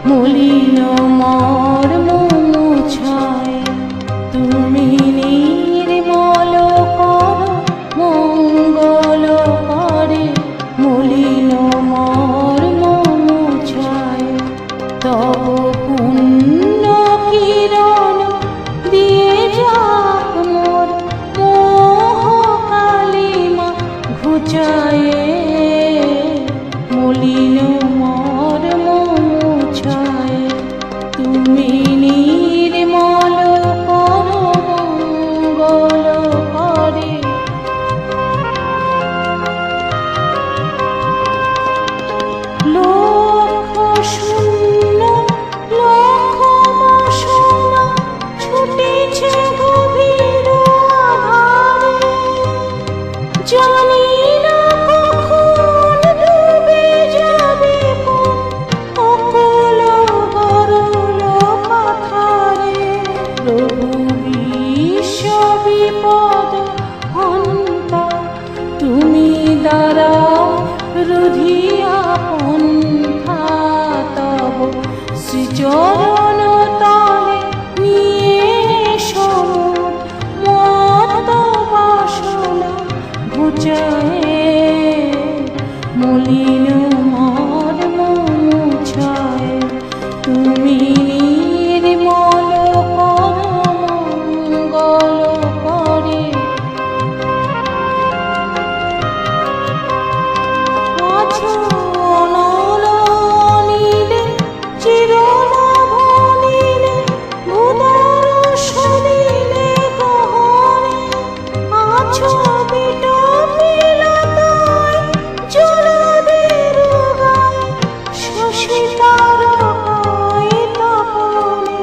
মলিন মর্ম মুছায় তুমি নির্মল কর মঙ্গল করে মলিন মর্ম মুছায় তব পুণ্য কিরণ দিয়ে যাক মোর মোহ কালিমা ঘুচায় মলিন মর্ম মুছায় তুমি নির্মল কর মঙ্গল করে লক্ষ শূন্য লক্ষ বাসনা ছুটেছে গভীর আধারে জানি না কখন ডুবে যাবে কোন অকুল গরল পাথারে প্রভু বিশ্ব বিপদ হন্তা তুমি দাঁড়াও রুধিয়া পন্থা তব শ্রীচরণ তলে নিয়ে সমুদ মত বাসনা ঘুচায় মলিন মর্ম মুছায় তুমি নির্মল কর মঙ্গল করে আছো অনল নীলে চিরলাভনীলে ভূধর সলিলে গহনে আছো বিটপিলতায় জলদের গায়ে শশী তারকায় তপনে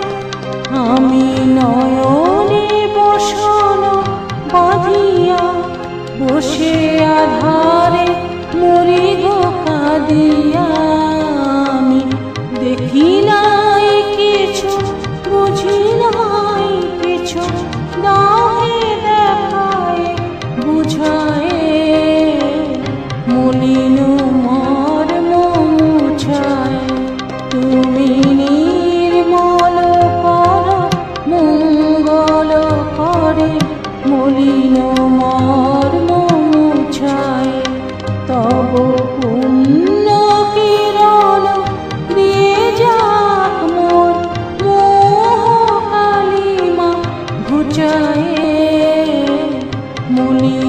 আমি নয়নে বসন বাঁধিয়া বসে আধারে মরি গো কাঁদিয়া আমি দেখি নাই কিছু বুঝি নাই কিছু দাহে দেখায় বুঝায় মলিন মর্ম মুছায় তুমি নির্মল কর মঙ্গল করে মলিন মর্ম মুছায় তব পুণ্য কিরণ দিয়ে যাক মোর মোহ কালিমা ঘুচায় মলিন